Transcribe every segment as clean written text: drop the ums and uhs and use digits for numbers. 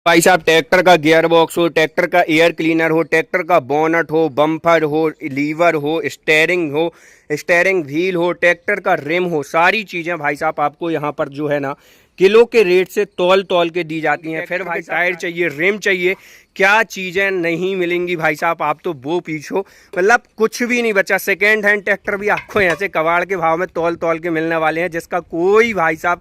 भाई साहब, ट्रैक्टर का गियर बॉक्स हो, ट्रैक्टर का एयर क्लीनर हो, ट्रैक्टर का बोनट हो, बम्पर हो, लीवर हो, स्टेयरिंग व्हील हो, ट्रैक्टर का रिम हो, सारी चीज़ें भाई साहब आपको यहाँ पर जो है ना किलो के रेट से तौल तौल के दी जाती हैं। फिर भाई टायर चाहिए, रिम चाहिए, क्या चीज़ें नहीं मिलेंगी भाई साहब, आप तो वो पीछो, मतलब कुछ भी नहीं बचा। सेकेंड हैंड ट्रैक्टर भी आपको ऐसे कबाड़ के भाव में तौल तौल के मिलने वाले हैं जिसका कोई भाई साहब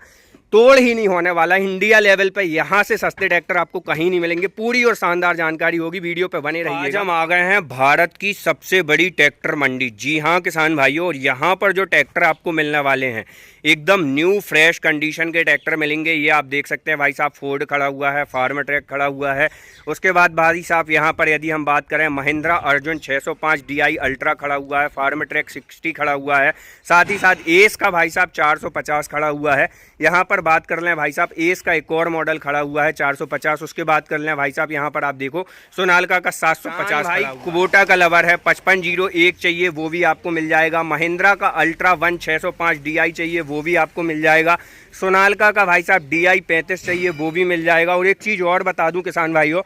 तोड़ ही नहीं होने वाला। इंडिया लेवल पे यहाँ से सस्ते ट्रैक्टर आपको कहीं नहीं मिलेंगे। पूरी और शानदार जानकारी होगी, वीडियो पे बने रहिए। आज हम आ गए हैं भारत की सबसे बड़ी ट्रैक्टर मंडी। जी हाँ किसान भाइयों, और यहाँ पर जो ट्रैक्टर आपको मिलने वाले हैं एकदम न्यू फ्रेश कंडीशन के ट्रैक्टर मिलेंगे। ये आप देख सकते हैं भाई साहब, फोर्ड खड़ा हुआ है, फार्म ट्रैक खड़ा हुआ है। उसके बाद भाई साहब यहाँ पर यदि हम बात करें, महिंद्रा अर्जुन 605 DI अल्ट्रा खड़ा हुआ है, फार्म ट्रैक 60 खड़ा हुआ है, साथ ही साथ एस का भाई साहब 450 खड़ा हुआ है। यहाँ पर बात कर लें भाई साहब, एस का एक और मॉडल खड़ा हुआ है 450। उसके बाद कर लें भाई साहब, यहाँ पर आप देखो सोनालिका का 750 भाई। कुबोटा का लवर है 5501 चाहिए, वो भी आपको मिल जाएगा। महिंद्रा का अल्ट्रा 1 605 DI चाहिए, वो भी आपको मिल जाएगा। सोनालिका का भाई साहब DI 35 चाहिए, वो भी मिल जाएगा। और एक चीज़ और बता दूं किसान भाइयों,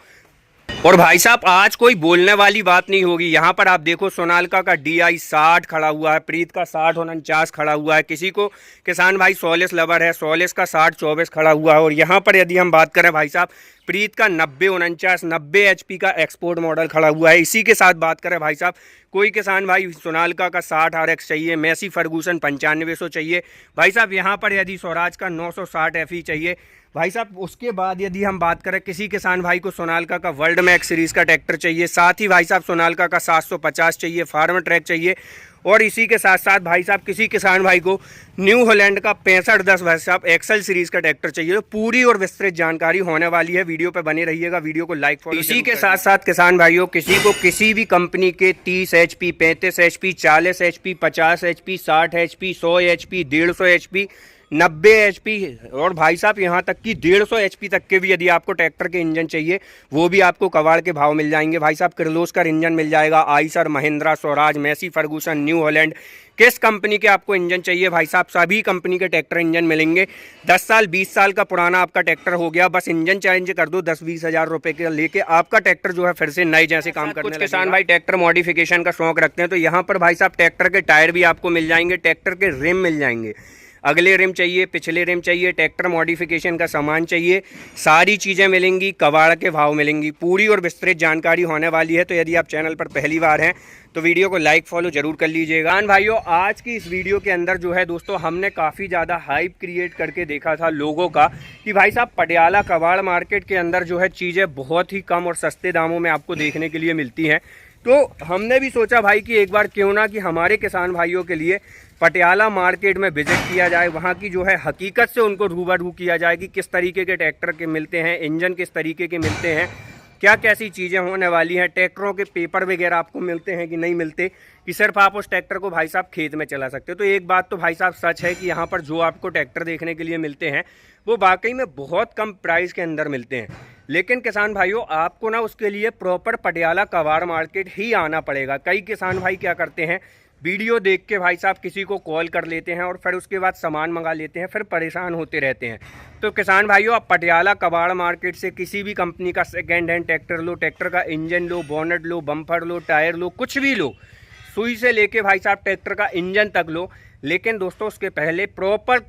और भाई साहब आज कोई बोलने वाली बात नहीं होगी। यहाँ पर आप देखो सोनालिका का DI 60 खड़ा हुआ है, प्रीत का 6049 खड़ा हुआ है। किसी को किसान भाई सोलिस लवर है, सोलिस का 6024 खड़ा हुआ है। और यहाँ पर यदि हम बात करें भाई साहब, प्रीत का 9049 HP का एक्सपोर्ट मॉडल खड़ा हुआ है। इसी के साथ बात करें भाई साहब, कोई किसान भाई सोनालिका का 60 RX चाहिए, मैसी फर्गूसन 9500 चाहिए भाई साहब। यहाँ पर यदि स्वराज का 960 FE चाहिए भाई साहब। उसके बाद यदि हम बात करें, किसी किसान भाई को सोनालिका का वर्ल्ड मैक्स सीरीज़ का ट्रैक्टर चाहिए, साथ ही भाई साहब सोनालिका का 750 चाहिए, फार्म ट्रैक चाहिए। और इसी के साथ साथ भाई साहब किसी किसान भाई को न्यू हॉलैंड का 6510 भाई साहब एक्सल सीरीज़ का ट्रैक्टर चाहिए। तो पूरी और विस्तृत जानकारी होने वाली है, वीडियो पे बने रहिएगा, वीडियो को लाइक फॉलो। इसी के साथ साथ किसान भाइयों, किसी को किसी भी कंपनी के 30 HP, 35 HP, 40 HP, 50 HP, 60 HP, 100 HP, 150 HP, 90 HP, और भाई साहब यहाँ तक कि 150 HP तक के भी यदि आपको ट्रैक्टर के इंजन चाहिए, वो भी आपको कबाड़ के भाव मिल जाएंगे भाई साहब। किर्लोस्कर इंजन मिल जाएगा, Eicher, Mahindra, Swaraj, Massey Ferguson, New Holland. किस कंपनी के आपको इंजन चाहिए भाई साहब, सभी कंपनी के ट्रैक्टर इंजन मिलेंगे। 10 साल 20 साल का पुराना आपका ट्रैक्टर हो गया, बस इंजन चेंज कर दो, 10-20 हज़ार रुपए के लेके आपका ट्रैक्टर जो है फिर से नए जैसे काम करने लगेगा। किसान भाई ट्रैक्टर मॉडिफिकेशन का शौक रखते हैं, तो यहाँ पर भाई साहब ट्रैक्टर के टायर भी आपको मिल जाएंगे, ट्रैक्टर के रिम मिल जाएंगे। अगले रिम चाहिए, पिछले रिम चाहिए, ट्रैक्टर मॉडिफिकेशन का सामान चाहिए, सारी चीज़ें मिलेंगी, कबाड़ के भाव मिलेंगी। पूरी और विस्तृत जानकारी होने वाली है। तो यदि आप चैनल पर पहली बार हैं तो वीडियो को लाइक फॉलो जरूर कर लीजिएगा। भाइयों, आज की इस वीडियो के अंदर जो है दोस्तों, हमने काफ़ी ज़्यादा हाइप क्रिएट करके देखा था लोगों का कि भाई साहब पटियाला कबाड़ मार्केट के अंदर जो है चीज़ें बहुत ही कम और सस्ते दामों में आपको देखने के लिए मिलती हैं। तो हमने भी सोचा भाई कि एक बार क्यों ना कि हमारे किसान भाइयों के लिए पटियाला मार्केट में विजिट किया जाए, वहाँ की जो है हकीकत से उनको रूबरू किया जाए कि किस तरीके के ट्रैक्टर के मिलते हैं, इंजन किस तरीके के मिलते हैं, क्या कैसी चीज़ें होने वाली हैं, ट्रैक्टरों के पेपर वगैरह आपको मिलते हैं कि नहीं मिलते, कि सिर्फ आप उस ट्रैक्टर को भाई साहब खेत में चला सकते हो। तो एक बात तो भाई साहब सच है कि यहाँ पर जो आपको ट्रैक्टर देखने के लिए मिलते हैं वो वाकई में बहुत कम प्राइस के अंदर मिलते हैं। लेकिन किसान भाइयों, आपको ना उसके लिए प्रॉपर पटियाला कबाड़ मार्केट ही आना पड़ेगा। कई किसान भाई क्या करते हैं, वीडियो देख के भाई साहब किसी को कॉल कर लेते हैं और फिर उसके बाद सामान मंगा लेते हैं, फिर परेशान होते रहते हैं। तो किसान भाइयों, आप पटियाला कबाड़ मार्केट से किसी भी कंपनी का सेकेंड हैंड ट्रैक्टर लो, ट्रैक्टर का इंजन लो, बोनट लो, बम्पर लो, टायर लो, कुछ भी लो, सुई से लेके भाई साहब ट्रैक्टर का इंजन तक लो। लेकिन दोस्तों उसके पहले प्रॉपर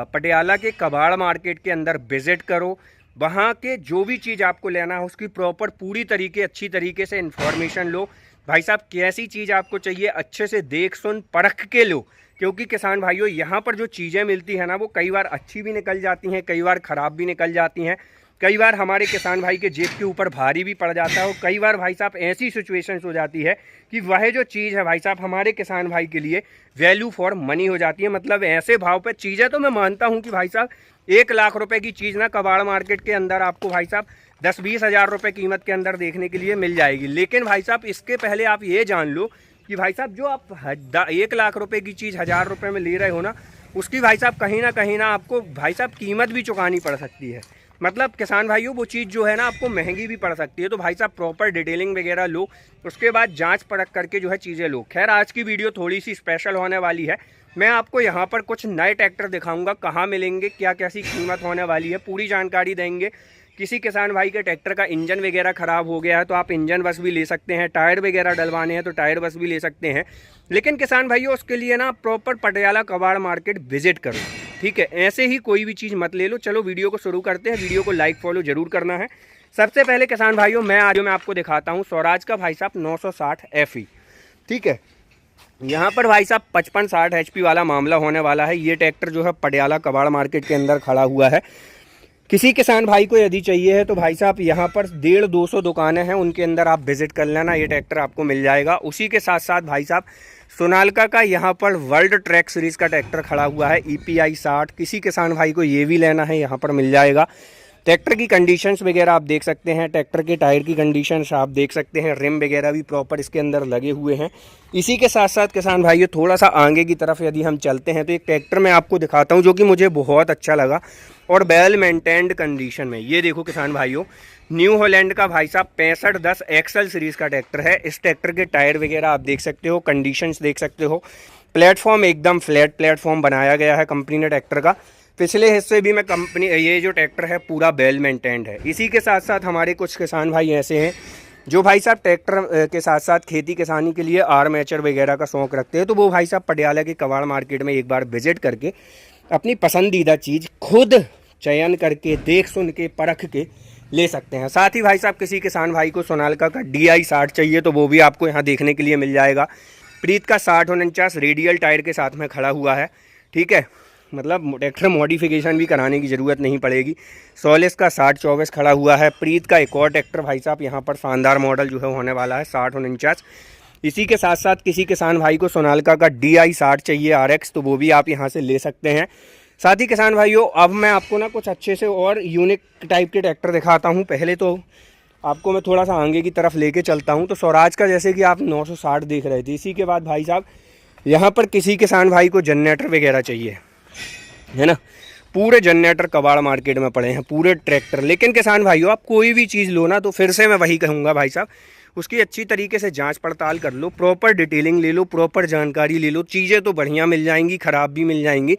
पटियाला के कबाड़ मार्केट के अंदर विजिट करो। वहाँ के जो भी चीज़ आपको लेना है उसकी प्रॉपर पूरी तरीके अच्छी तरीके से इन्फॉर्मेशन लो। भाई साहब कैसी चीज़ आपको चाहिए अच्छे से देख सुन परख के लो, क्योंकि किसान भाइयों यहाँ पर जो चीज़ें मिलती हैं ना वो कई बार अच्छी भी निकल जाती हैं, कई बार ख़राब भी निकल जाती हैं, कई बार हमारे किसान भाई के जेब के ऊपर भारी भी पड़ जाता है। और कई बार भाई साहब ऐसी सिचुएशंस हो जाती है कि वह जो चीज़ है भाई साहब हमारे किसान भाई के लिए वैल्यू फॉर मनी हो जाती है। मतलब ऐसे भाव पे चीज़ें, तो मैं मानता हूँ कि भाई साहब 1 लाख रुपए की चीज़ ना कबाड़ मार्केट के अंदर आपको भाई साहब 10-20 हज़ार रुपये कीमत के अंदर देखने के लिए मिल जाएगी। लेकिन भाई साहब इसके पहले आप ये जान लो कि भाई साहब जो आप 1 लाख रुपए की चीज़ 1000 रुपये में ले रहे हो ना, उसकी भाई साहब कहीं ना आपको भाई साहब कीमत भी चुकानी पड़ सकती है। मतलब किसान भाइयों वो चीज़ जो है ना आपको महंगी भी पड़ सकती है। तो भाई साहब प्रॉपर डिटेलिंग वगैरह लो, उसके बाद जांच परख करके जो है चीज़ें लो। खैर आज की वीडियो थोड़ी सी स्पेशल होने वाली है। मैं आपको यहाँ पर कुछ नए ट्रैक्टर दिखाऊंगा, कहाँ मिलेंगे, क्या कैसी कीमत होने वाली है, पूरी जानकारी देंगे। किसी किसान भाई के ट्रैक्टर का इंजन वगैरह ख़राब हो गया है तो आप इंजन बस भी ले सकते हैं, टायर वगैरह डलवाने हैं तो टायर बस भी ले सकते हैं। लेकिन किसान भाइयों उसके लिए ना प्रॉपर पटियाला कबाड़ मार्केट विजिट करो, ठीक है। ऐसे ही कोई भी चीज़ मत ले लो। चलो वीडियो को शुरू करते हैं। वीडियो को लाइक फॉलो जरूर करना है। सबसे पहले किसान भाइयों मैं आपको दिखाता हूँ स्वराज का भाई साहब 960 FE, ठीक है। यहाँ पर भाई साहब 55-60 HP वाला मामला होने वाला है। ये ट्रैक्टर जो है पटियाला कबाड़ मार्केट के अंदर खड़ा हुआ है। किसी किसान भाई को यदि चाहिए है तो भाई साहब यहाँ पर 150-200 दुकानें हैं, उनके अंदर आप विजिट कर लेना, ये ट्रैक्टर आपको मिल जाएगा। उसी के साथ साथ भाई साहब सोनालिका का यहाँ पर वर्ल्ड ट्रैक सीरीज़ का ट्रैक्टर खड़ा हुआ है EPI 60। किसी किसान भाई को ये भी लेना है, यहाँ पर मिल जाएगा। ट्रैक्टर की कंडीशंस वगैरह आप देख सकते हैं, ट्रैक्टर के टायर की कंडीशंस आप देख सकते हैं, रिम वगैरह भी प्रॉपर इसके अंदर लगे हुए हैं। इसी के साथ साथ किसान भाइयों थोड़ा सा आगे की तरफ यदि हम चलते हैं तो एक ट्रैक्टर मैं आपको दिखाता हूं जो कि मुझे बहुत अच्छा लगा और वेल मेंटेन्ड कंडीशन में। ये देखो किसान भाइयों, न्यू हॉलैंड का भाई साहब 6510 XL सीरीज़ का ट्रैक्टर है। इस ट्रैक्टर के टायर वगैरह आप देख सकते हो, कंडीशंस देख सकते हो। प्लेटफॉर्म एकदम फ्लैट प्लेटफॉर्म बनाया गया है कंपनी ने ट्रैक्टर का। पिछले हिस्से भी मैं ये जो ट्रैक्टर है पूरा वेल मेंटेन्ड है। इसी के साथ साथ हमारे कुछ किसान भाई ऐसे हैं जो भाई साहब ट्रैक्टर के साथ साथ खेती किसानी के लिए आर्मेचर वगैरह का शौक़ रखते हैं, तो वो भाई साहब पटियाला के कबाड़ मार्केट में एक बार विजिट करके अपनी पसंदीदा चीज़ खुद चयन करके देख सुन के परख के ले सकते हैं। साथ ही भाई साहब किसी किसान भाई को सोनालिका का DI 60 चाहिए तो वो भी आपको यहाँ देखने के लिए मिल जाएगा। प्रीत का 6049 रेडियल टायर के साथ में खड़ा हुआ है, ठीक है। मतलब ट्रैक्टर मॉडिफिकेशन भी कराने की ज़रूरत नहीं पड़ेगी। सोलिस का 6024 खड़ा हुआ है। प्रीत का एक और ट्रैक्टर भाई साहब यहाँ पर शानदार मॉडल जो है होने वाला है 6049। इसी के साथ साथ किसी किसान भाई को सोनालिका का DI 60 चाहिए RX तो वो भी आप यहाँ से ले सकते हैं। साथ ही किसान भाइयों अब मैं आपको ना कुछ अच्छे से और यूनिक टाइप के ट्रैक्टर दिखाता हूँ। पहले तो आपको मैं थोड़ा सा आगे की तरफ लेके चलता हूँ। तो स्वराज का जैसे कि आप 960 देख रहे थे, इसी के बाद भाई साहब यहाँ पर किसी किसान भाई को जनरेटर वगैरह चाहिए, है ना। पूरे जनरेटर कबाड़ मार्केट में पड़े हैं, पूरे ट्रैक्टर। लेकिन किसान भाइयों आप कोई भी चीज़ लो ना तो फिर से मैं वही कहूँगा भाई साहब, उसकी अच्छी तरीके से जांच पड़ताल कर लो, प्रॉपर डिटेलिंग ले लो, प्रॉपर जानकारी ले लो। चीज़ें तो बढ़िया मिल जाएंगी, ख़राब भी मिल जाएंगी,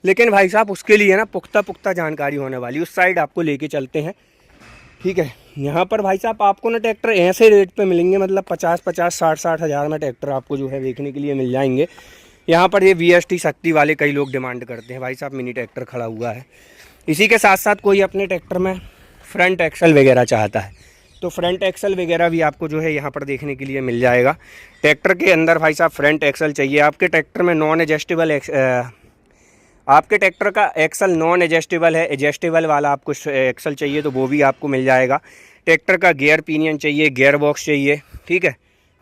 लेकिन भाई साहब उसके लिए ना पुख्ता जानकारी होने वाली। उस साइड आपको लेके चलते हैं, ठीक है। यहाँ पर भाई साहब आपको ना ट्रैक्टर ऐसे रेट पे मिलेंगे, मतलब 50-50 60-60 हज़ार में ट्रैक्टर आपको जो है देखने के लिए मिल जाएंगे। यहाँ पर ये VST शक्ति वाले कई लोग डिमांड करते हैं भाई साहब, मिनी ट्रैक्टर खड़ा हुआ है। इसी के साथ साथ कोई अपने ट्रैक्टर में फ्रंट एक्सल वगैरह चाहता है तो फ्रंट एक्सल वगैरह भी आपको जो है यहाँ पर देखने के लिए मिल जाएगा। ट्रैक्टर के अंदर भाई साहब फ्रंट एक्सल चाहिए, आपके ट्रैक्टर में नॉन एडजस्टेबल आपके ट्रैक्टर का एक्सल नॉन एडजस्टेबल है, एडजस्टेबल वाला आपको एक्सल चाहिए तो वो भी आपको मिल जाएगा। ट्रैक्टर का गियर पिनियन चाहिए, गियर बॉक्स चाहिए, ठीक है।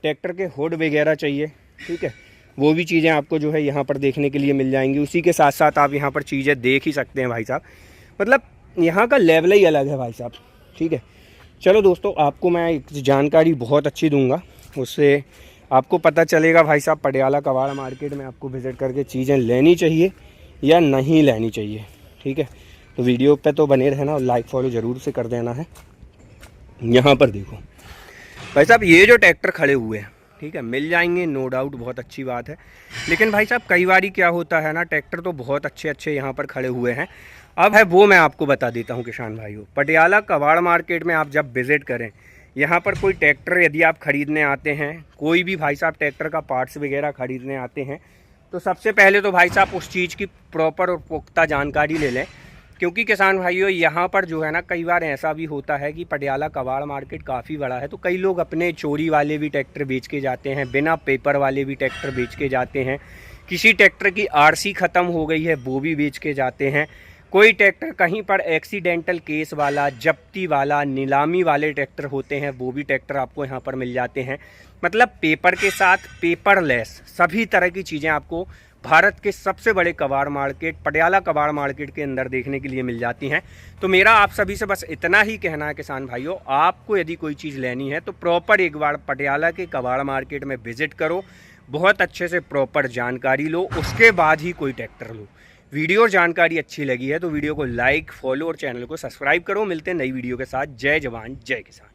ट्रैक्टर के हुड वगैरह चाहिए, ठीक है, वो भी चीज़ें आपको जो है यहाँ पर देखने के लिए मिल जाएंगी। उसी के साथ साथ आप यहाँ पर चीज़ें देख ही सकते हैं भाई साहब, मतलब यहाँ का लेवल ही अलग है भाई साहब, ठीक है। चलो दोस्तों आपको मैं एक जानकारी बहुत अच्छी दूंगा, उससे आपको पता चलेगा भाई साहब पटियाला कबाड़ मार्केट में आपको विज़िट करके चीज़ें लेनी चाहिए या नहीं लेनी चाहिए, ठीक है। तो वीडियो पे तो बने रहना और लाइक फॉलो ज़रूर से कर देना है। यहाँ पर देखो भाई साहब ये जो ट्रैक्टर खड़े हुए हैं, ठीक है, मिल जाएंगे नो डाउट, बहुत अच्छी बात है। लेकिन भाई साहब कई बार क्या होता है ना, ट्रैक्टर तो बहुत अच्छे यहाँ पर खड़े हुए हैं, अब है वो मैं आपको बता देता हूँ किसान भाइयों। पटियाला कबाड़ मार्केट में आप जब विज़िट करें, यहाँ पर कोई ट्रैक्टर यदि आप ख़रीदने आते हैं, कोई भी भाई साहब ट्रैक्टर का पार्ट्स वगैरह ख़रीदने आते हैं, तो सबसे पहले तो भाई साहब उस चीज़ की प्रॉपर और पुख्ता जानकारी ले लें। क्योंकि किसान भाइयों यहाँ पर जो है ना कई बार ऐसा भी होता है कि पटियाला कबाड़ मार्केट काफ़ी बड़ा है, तो कई लोग अपने चोरी वाले भी ट्रैक्टर बेच के जाते हैं, बिना पेपर वाले भी ट्रैक्टर बेच के जाते हैं। किसी ट्रैक्टर की RC ख़त्म हो गई है वो भी बेच के जाते हैं। कोई ट्रैक्टर कहीं पर एक्सीडेंटल केस वाला, जप्ती वाला, नीलामी वाले ट्रैक्टर होते हैं, वो भी ट्रैक्टर आपको यहाँ पर मिल जाते हैं। मतलब पेपर के साथ पेपरलेस सभी तरह की चीज़ें आपको भारत के सबसे बड़े कबाड़ मार्केट पटियाला कबाड़ मार्केट के अंदर देखने के लिए मिल जाती हैं। तो मेरा आप सभी से बस इतना ही कहना है किसान भाइयों, आपको यदि कोई चीज़ लेनी है तो प्रॉपर एक बार पटियाला के कबाड़ मार्केट में विजिट करो, बहुत अच्छे से प्रॉपर जानकारी लो, उसके बाद ही कोई ट्रैक्टर लो। वीडियो और जानकारी अच्छी लगी है तो वीडियो को लाइक, फॉलो और चैनल को सब्सक्राइब करो। मिलते हैं नई वीडियो के साथ। जय जवान जय किसान।